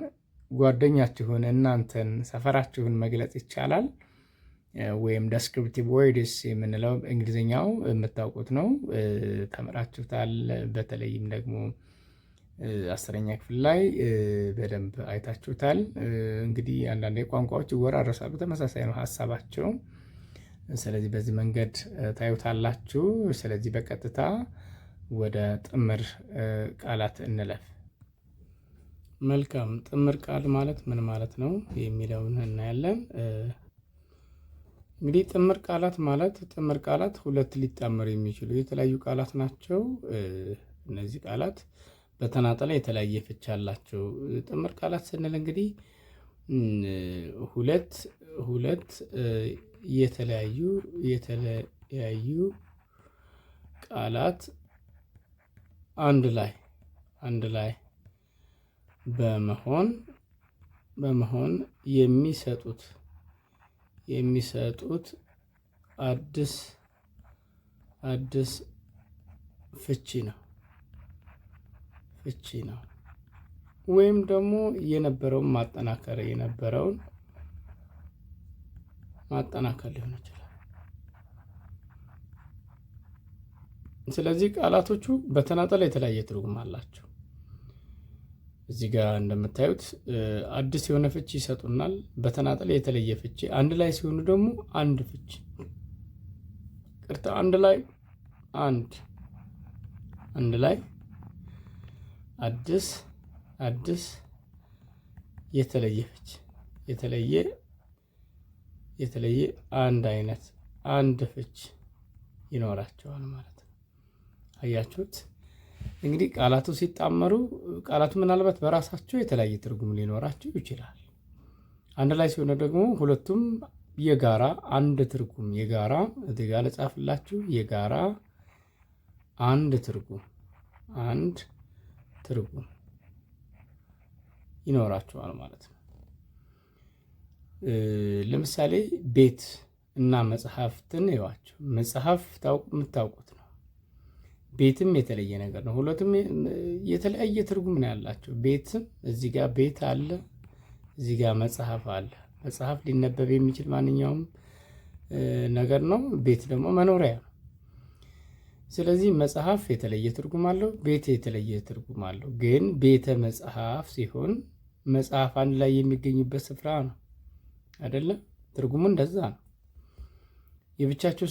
ጓደኛችሁን፣ እናንተን፣ ሰፈራችሁን መግለጽ ይቻላል። ወይም ዴስክሪፕቲቭ ወርድስ የምንለው እንግሊዝኛው የምታውቁት ነው፣ ተምራችሁታል። በተለይም ደግሞ 10ኛ ክፍል ላይ በደንብ አይታችሁታል። እንግዲህ አንዳንድ ቋንቋዎች ይወራረሳሉ፣ ተመሳሳይ ነው ሀሳባቸው። ስለዚህ በዚህ መንገድ ታዩታላችሁ። ስለዚህ በቀጥታ ወደ ጥምር ቃላት እንለፍ። መልካም። ጥምር ቃል ማለት ምን ማለት ነው የሚለውን እናያለን። እንግዲህ ጥምር ቃላት ሁለት ሊጣመሩ የሚችሉ የተለያዩ ቃላት ናቸው። እነዚህ ቃላት በተናጠል የተለያየ ፍች አላቸው። ጥምር ቃላት ስንል እንግዲህ ሁለት የተለያዩ ቃላት አንድ ላይ በመሆን የሚሰጡት አዲስ ፍቺ ነው። ወይም ደግሞ የነበረውን ማጠናከር ሊሆን ይችላል። ስለዚህ ቃላቶቹ በተናጠል የተለያየ ትርጉም አላቸው። እዚህ ጋር እንደምታዩት አዲስ የሆነ ፍቺ ይሰጡናል። በተናጠል የተለየ ፍቺ፣ አንድ ላይ ሲሆኑ ደግሞ አንድ ፍቺ። አንድ ላይ አዲስ የተለየ ፍቺ፣ የተለየ አንድ ፍቺ ይኖራቸዋል ማለት ነው። አያችሁት? እንግዲህ ቃላቱ ሲጣመሩ ቃላቱ ምናልባት በራሳቸው የተለያየ ትርጉም ሊኖራቸው ይችላል። አንድ ላይ ሲሆነ ደግሞ ሁለቱም የጋራ አንድ ትርጉም የጋራ እዚህ ጋር ልጻፍላችሁ የጋራ አንድ ትርጉም ይኖራቸዋል ማለት ነው። ለምሳሌ ቤት እና መጽሐፍትን ይዋቸው። መጽሐፍ የምታውቁት ነው። ቤትም የተለየ ነገር ነው። ሁለቱም የተለያየ ትርጉም ነው ያላቸው። ቤትም እዚህ ጋር ቤት አለ፣ እዚህ ጋር መጽሐፍ አለ። መጽሐፍ ሊነበብ የሚችል ማንኛውም ነገር ነው። ቤት ደግሞ መኖሪያ ነው። ስለዚህ መጽሐፍ የተለየ ትርጉም አለው፣ ቤት የተለየ ትርጉም አለው። ግን ቤተ መጽሐፍ ሲሆን መጽሐፍ አንድ ላይ የሚገኝበት ስፍራ ነው አይደለም? ትርጉሙ እንደዛ ነው። የብቻቸው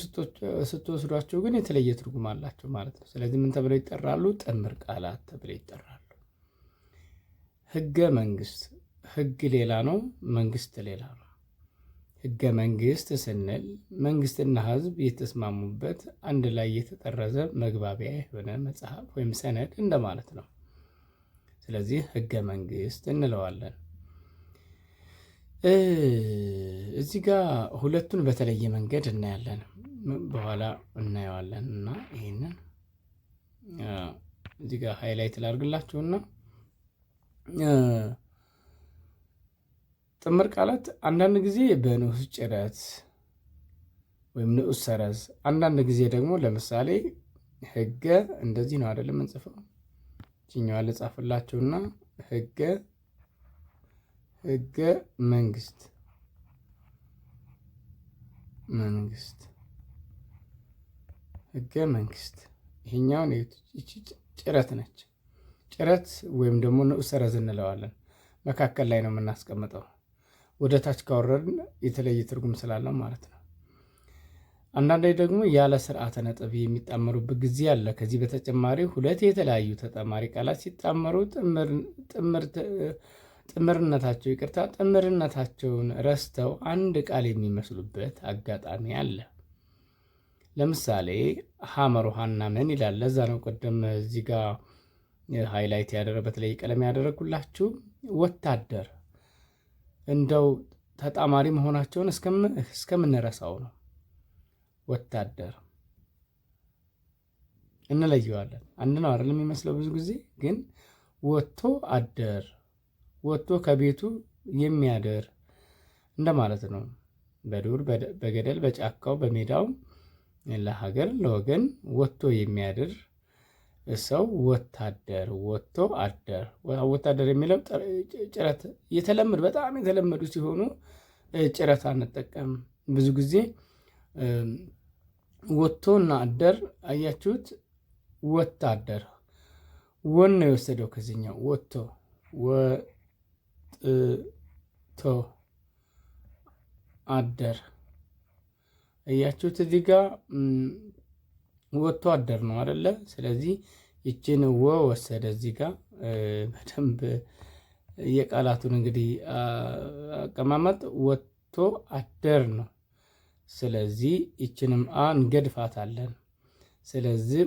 ስትወስዷቸው ግን የተለየ ትርጉም አላቸው ማለት ነው። ስለዚህ ምን ተብለው ይጠራሉ? ጥምር ቃላት ተብለው ይጠራሉ። ህገ መንግስት፣ ህግ ሌላ ነው፣ መንግስት ሌላ ነው። ህገ መንግስት ስንል መንግስትና ህዝብ የተስማሙበት አንድ ላይ የተጠረዘ መግባቢያ የሆነ መጽሐፍ ወይም ሰነድ እንደማለት ነው። ስለዚህ ህገ መንግስት እንለዋለን። እዚህ ጋር ሁለቱን በተለየ መንገድ እናያለን፣ በኋላ እናየዋለን። እና ይህንን እዚህ ጋር ሃይላይት ላድርግላችሁና ጥምር ቃላት አንዳንድ ጊዜ በንዑስ ጭረት ወይም ንዑስ ሰረዝ፣ አንዳንድ ጊዜ ደግሞ ለምሳሌ ህገ እንደዚህ ነው አይደለም እንጽፈው። እችኛዋ ልጻፍላችሁና ህገ መንግስት ህገ መንግስት። ይሄኛውን እቺ ጭረት ነች። ጭረት ወይም ደግሞ ንዑስ ሰረዝ እንለዋለን። መካከል ላይ ነው የምናስቀምጠው። ወደ ታች ካወረድን የተለየ ትርጉም ስላለው ማለት ነው። አንዳንዴ ደግሞ ያለ ስርዓተ ነጥብ የሚጣመሩበት ጊዜ አለ። ከዚህ በተጨማሪ ሁለት የተለያዩ ተጣማሪ ቃላት ሲጣመሩ ጥምርነታቸውን ረስተው አንድ ቃል የሚመስሉበት አጋጣሚ አለ። ለምሳሌ ሐመር ውሃና ምን ይላል። ለዛ ነው ቀደም እዚህ ጋር ሃይላይት በተለይ ቀለም ያደረጉላችሁ ወታደር እንደው ተጣማሪ መሆናቸውን እስከምንረሳው ነው። ወታደር እንለየዋለን። አንድ ነው አይደለም የሚመስለው ብዙ ጊዜ ግን ወጥቶ አደር፣ ወጥቶ ከቤቱ የሚያደር እንደማለት ነው። በዱር በገደል በጫካው በሜዳው ለሀገር ለወገን ወጥቶ የሚያድር ሰው ወታደር፣ ወጥቶ አደር። ወታደር የሚለው ጭረት በጣም የተለመዱ ሲሆኑ ጭረት አንጠቀም ብዙ ጊዜ። ወጥቶ እና አደር አያችሁት። ወታደር ወን ነው የወሰደው ከዚህኛው ወጥቶ አደር አያችሁት። እዚህ ጋር ወጥቶ አደር ነው አይደለ? ስለዚህ ይችን ወሰደ እዚህ ጋር በደንብ የቃላቱን እንግዲህ አቀማመጥ ወጥቶ አደር ነው። ስለዚህ ይችንም እንገድፋታለን። ስለዚህ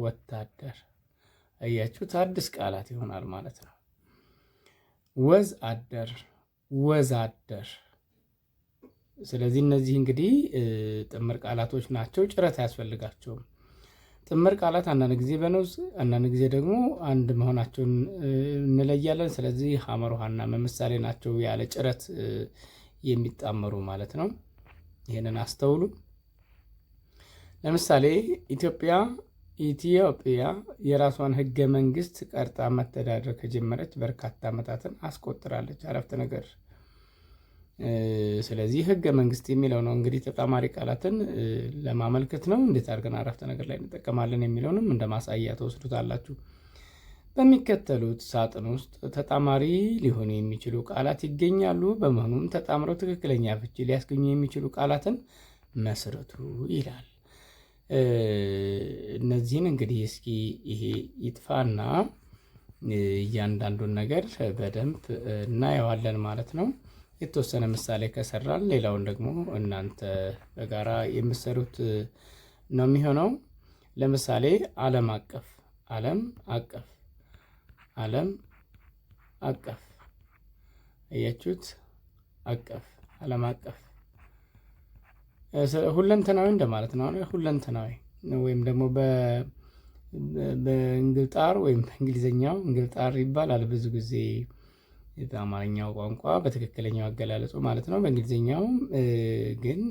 ወታደር አያችሁት፣ አዲስ ቃላት ይሆናል ማለት ነው። ወዛደር። ስለዚህ እነዚህ እንግዲህ ጥምር ቃላቶች ናቸው። ጭረት አያስፈልጋቸውም። ጥምር ቃላት አንዳንድ ጊዜ በንዑስ አንዳንድ ጊዜ ደግሞ አንድ መሆናቸውን እንለያለን። ስለዚህ ሐመር ውሃና ምሳሌ ናቸው ያለ ጭረት የሚጣመሩ ማለት ነው። ይሄንን አስተውሉ። ለምሳሌ ኢትዮጵያ የራሷን ህገ መንግስት ቀርጻ መተዳደር ከጀመረች በርካታ ዓመታትን አስቆጥራለች። አረፍተ ነገር። ስለዚህ ህገ መንግስት የሚለው ነው እንግዲህ ተጣማሪ ቃላትን ለማመልከት ነው። እንዴት አድርገን አረፍተ ነገር ላይ እንጠቀማለን የሚለውንም እንደ ማሳያ ተወስዱታላችሁ። በሚከተሉት ሳጥን ውስጥ ተጣማሪ ሊሆኑ የሚችሉ ቃላት ይገኛሉ። በመሆኑም ተጣምረው ትክክለኛ ፍቺ ሊያስገኙ የሚችሉ ቃላትን መስርቱ ይላል። እነዚህን እንግዲህ እስኪ ይሄ ይጥፋና እያንዳንዱን ነገር በደንብ እናየዋለን ማለት ነው። የተወሰነ ምሳሌ ከሰራን ሌላውን ደግሞ እናንተ በጋራ የምትሰሩት ነው የሚሆነው። ለምሳሌ ዓለም አቀፍ ዓለም አቀፍ ዓለም አቀፍ አያችሁት? አቀፍ ዓለም አቀፍ ሁለንተናዊ እንደማለት ነው። ሁለንተናዊ ወይም ደግሞ በእንግልጣር ወይም በእንግሊዝኛው እንግልጣር ይባላል ብዙ ጊዜ በአማርኛው ቋንቋ በትክክለኛው አገላለጹ ማለት ነው። በእንግሊዝኛው ግን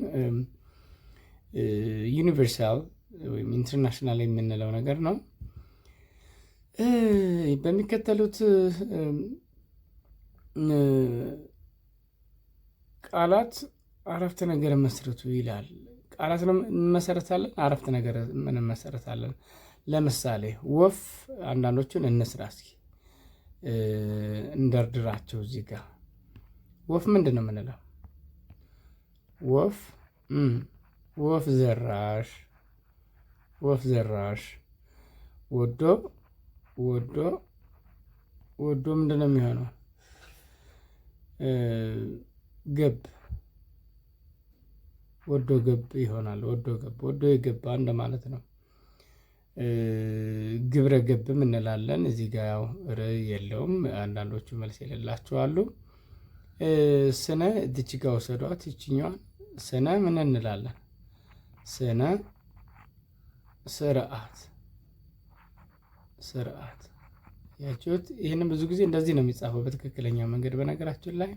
ዩኒቨርሳል ወይም ኢንተርናሽናል የምንለው ነገር ነው። በሚከተሉት ቃላት አረፍተ ነገር መስርቱ ይላል። ቃላት እንመሰረታለን፣ አረፍተ ነገር ምን እንመሰረታለን? ለምሳሌ ወፍ፣ አንዳንዶቹን እንስራ እስኪ እንደርድራቸው። እዚህ ጋር ወፍ ምንድን ነው የምንለው? ወፍ ወፍ ዘራሽ፣ ወፍ ዘራሽ። ወዶ ወዶ ወዶ ምንድን ነው የሚሆነው? ገብ ወዶ ገብ ይሆናል። ወዶ ገብ ወዶ የገባ እንደማለት ነው። ግብረ ገብም እንላለን። እዚህ ጋር ያው የለውም፣ አንዳንዶቹ መልስ የሌላቸው አሉ። ስነ እዚች ጋ ወሰዷት፣ ይችኛዋን ስነ ምን እንላለን? ስነ ስርዓት፣ ስርዓት። ያችሁት? ይህንን ብዙ ጊዜ እንደዚህ ነው የሚጻፈው በትክክለኛው መንገድ። በነገራችን ላይ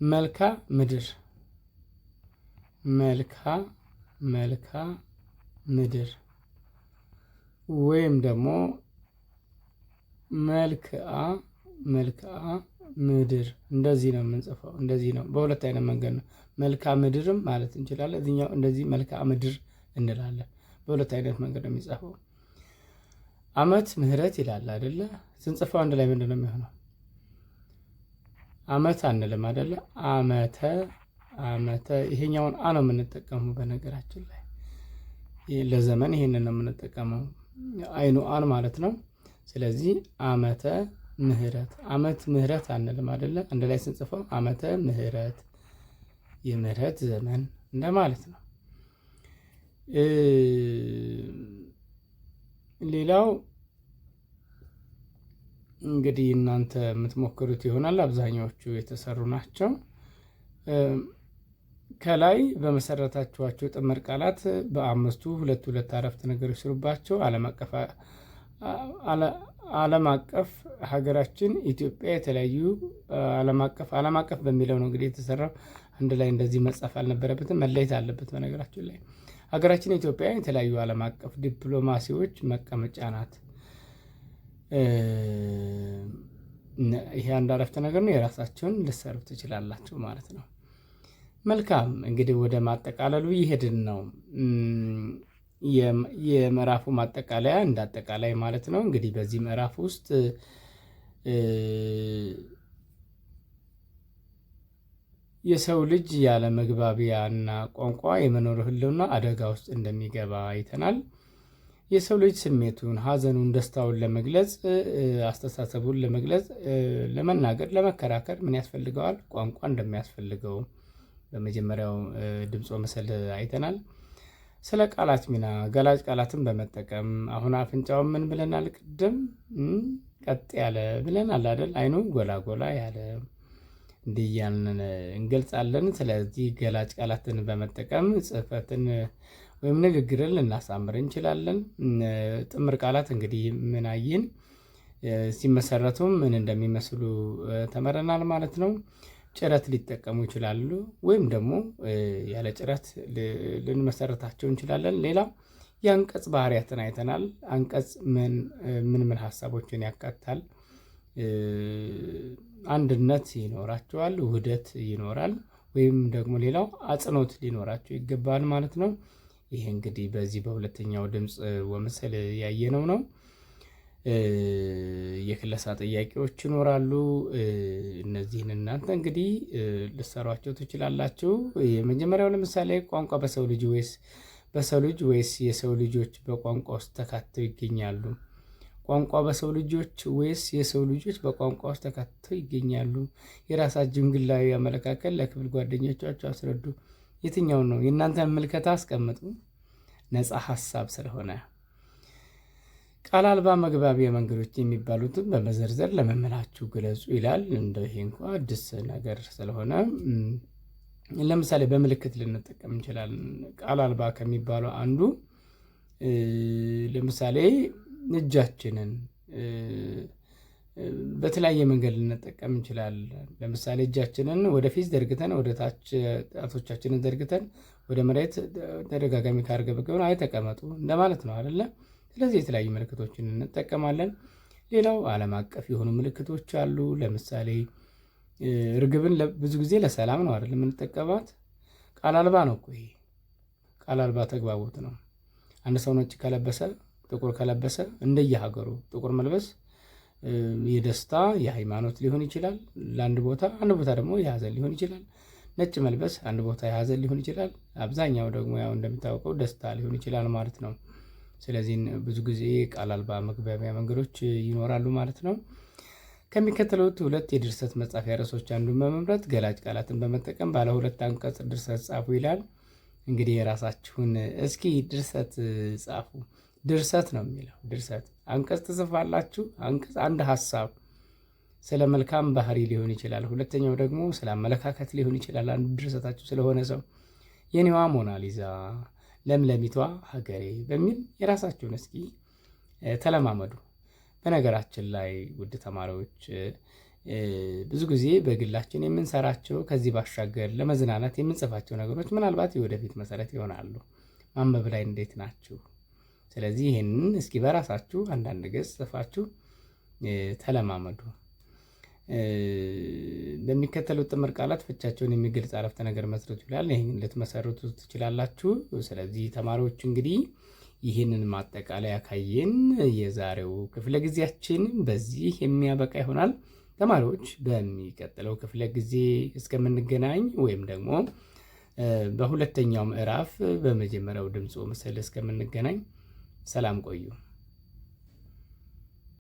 መልካ ምድር፣ መልካ መልካ ምድር ወይም ደግሞ መልክዓ መልክዓ ምድር፣ እንደዚህ ነው የምንጽፈው። እንደዚህ ነው፣ በሁለት አይነት መንገድ ነው። መልክዓ ምድርም ማለት እንችላለን። እዚህኛው እንደዚህ መልክዓ ምድር እንላለን። በሁለት አይነት መንገድ ነው የሚጻፈው። ዓመት ምህረት ይላል አይደለ? ስንጽፈው አንድ ላይ ምንድን ነው የሚሆነው? ዓመት አንልም አይደለ? ዓመተ ዓመተ። ይሄኛውን አ ነው የምንጠቀመው በነገራችን ላይ ለዘመን ይሄንን ነው የምንጠቀመው፣ አይኑ አን ማለት ነው። ስለዚህ ዓመተ ምህረት፣ ዓመት ምህረት አንልም አይደለ? አንድ ላይ ስንጽፈው ዓመተ ምህረት፣ የምህረት ዘመን እንደማለት ነው። ሌላው እንግዲህ እናንተ የምትሞክሩት ይሆናል። አብዛኛዎቹ የተሰሩ ናቸው። ከላይ በመሰረታችኋቸው ጥምር ቃላት በአምስቱ ሁለት ሁለት አረፍተ ነገር ይስሩባቸው። ዓለም አቀፍ ሀገራችን ኢትዮጵያ የተለያዩ ዓለም አቀፍ በሚለው ነው እንግዲህ የተሰራው። አንድ ላይ እንደዚህ መጻፍ አልነበረበትም፣ መለየት አለበት። በነገራችን ላይ ሀገራችን ኢትዮጵያ የተለያዩ ዓለም አቀፍ ዲፕሎማሲዎች መቀመጫ ናት። ይሄ አንድ አረፍተ ነገር ነው። የራሳቸውን ልትሰሩ ትችላላችሁ ማለት ነው። መልካም፣ እንግዲህ ወደ ማጠቃለሉ ይሄድን ነው። የምዕራፉ ማጠቃለያ እንደ አጠቃላይ ማለት ነው። እንግዲህ በዚህ ምዕራፍ ውስጥ የሰው ልጅ ያለ መግባቢያና ቋንቋ የመኖር ህልውና አደጋ ውስጥ እንደሚገባ አይተናል። የሰው ልጅ ስሜቱን፣ ሀዘኑን፣ ደስታውን ለመግለጽ፣ አስተሳሰቡን ለመግለጽ፣ ለመናገር፣ ለመከራከር ምን ያስፈልገዋል? ቋንቋ እንደሚያስፈልገው በመጀመሪያው ድምፀ መሰል አይተናል። ስለ ቃላት ሚና ገላጭ ቃላትን በመጠቀም አሁን አፍንጫውን ምን ብለናል? ቅድም ቀጥ ያለ ብለናል አይደል? አይኑ ጎላ ጎላ ያለ እንዲህ እያልን እንገልጻለን። ስለዚህ ገላጭ ቃላትን በመጠቀም ጽሕፈትን ወይም ንግግርን ልናሳምር እንችላለን። ጥምር ቃላት እንግዲህ ምን አየን? ሲመሰረቱም ምን እንደሚመስሉ ተመረናል ማለት ነው። ጭረት ሊጠቀሙ ይችላሉ፣ ወይም ደግሞ ያለ ጭረት ልንመሰረታቸው እንችላለን። ሌላ የአንቀጽ ባህሪያትን አይተናል። አንቀጽ ምን ሀሳቦችን ያካትታል? አንድነት ይኖራቸዋል፣ ውህደት ይኖራል፣ ወይም ደግሞ ሌላው አጽንኦት ሊኖራቸው ይገባል ማለት ነው። ይሄ እንግዲህ በዚህ በሁለተኛው ድምፅ ወምስል ያየነው ነው። የክለሳ ጥያቄዎች ይኖራሉ። እነዚህን እናንተ እንግዲህ ልትሰሯቸው ትችላላችሁ። የመጀመሪያው ለምሳሌ ቋንቋ በሰው ልጅ ወይስ የሰው ልጆች በቋንቋ ውስጥ ተካተው ይገኛሉ? ቋንቋ በሰው ልጆች ወይስ የሰው ልጆች በቋንቋ ውስጥ ተካተው ይገኛሉ? የራሳችሁን ግላዊ አመለካከት ለክፍል ጓደኞቻችሁ አስረዱ። የትኛውን ነው? የእናንተን ምልከታ አስቀምጡ። ነፃ ሀሳብ ስለሆነ ቃል አልባ መግባቢያ መንገዶች የሚባሉትን በመዘርዘር ለመምህራችሁ ግለጹ ይላል። እንደው ይሄ እንኳ አዲስ ነገር ስለሆነ ለምሳሌ በምልክት ልንጠቀም እንችላለን። ቃል አልባ ከሚባለው አንዱ ለምሳሌ እጃችንን በተለያየ መንገድ ልንጠቀም እንችላለን። ለምሳሌ እጃችንን ወደፊት ዘርግተን ወደ ታች ጣቶቻችንን ዘርግተን ወደ መሬት ተደጋጋሚ ካርገበገብን አይ ተቀመጡ እንደማለት ነው አይደለ? ስለዚህ የተለያዩ ምልክቶችን እንጠቀማለን። ሌላው ዓለም አቀፍ የሆኑ ምልክቶች አሉ። ለምሳሌ ርግብን ብዙ ጊዜ ለሰላም ነው አይደል የምንጠቀማት። ቃል አልባ ነው እኮ ይሄ፣ ቃል አልባ ተግባቦት ነው። አንድ ሰው ነጭ ከለበሰ ጥቁር ከለበሰ እንደየሀገሩ ጥቁር መልበስ የደስታ የሃይማኖት ሊሆን ይችላል ለአንድ ቦታ፣ አንድ ቦታ ደግሞ የሀዘን ሊሆን ይችላል። ነጭ መልበስ አንድ ቦታ የሀዘን ሊሆን ይችላል፣ አብዛኛው ደግሞ ያው እንደሚታወቀው ደስታ ሊሆን ይችላል ማለት ነው። ስለዚህ ብዙ ጊዜ ቃል አልባ መግባቢያ መንገዶች ይኖራሉ ማለት ነው። ከሚከተሉት ሁለት የድርሰት መጻፊያ ርዕሶች አንዱን በመምረጥ ገላጭ ቃላትን በመጠቀም ባለ ሁለት አንቀጽ ድርሰት ጻፉ ይላል። እንግዲህ የራሳችሁን እስኪ ድርሰት ጻፉ። ድርሰት ነው የሚለው ድርሰት። አንቀጽ ትጽፋላችሁ። አንቀጽ አንድ ሀሳብ ስለ መልካም ባህሪ ሊሆን ይችላል። ሁለተኛው ደግሞ ስለ አመለካከት ሊሆን ይችላል። አንዱ ድርሰታችሁ ስለሆነ ሰው የኔዋ ሞናሊዛ፣ ለምለሚቷ ሀገሬ በሚል የራሳችሁን እስኪ ተለማመዱ። በነገራችን ላይ ውድ ተማሪዎች ብዙ ጊዜ በግላችን የምንሰራቸው ከዚህ ባሻገር ለመዝናናት የምንጽፋቸው ነገሮች ምናልባት የወደፊት መሰረት ይሆናሉ። ማንበብ ላይ እንዴት ናችሁ? ስለዚህ ይህንን እስኪ በራሳችሁ አንዳንድ ገጽ ጽፋችሁ ተለማመዱ። በሚከተሉት ጥምር ቃላት ፍቻቸውን የሚገልጽ አረፍተ ነገር መስርቱ ይላል። ይህን ልትመሰርቱ ትችላላችሁ። ስለዚህ ተማሪዎች እንግዲህ ይህንን ማጠቃለያ ካየን የዛሬው ክፍለ ጊዜያችን በዚህ የሚያበቃ ይሆናል። ተማሪዎች በሚቀጥለው ክፍለ ጊዜ እስከምንገናኝ ወይም ደግሞ በሁለተኛው ምዕራፍ በመጀመሪያው ድምፅ ምስል እስከምንገናኝ ሰላም ቆዩ።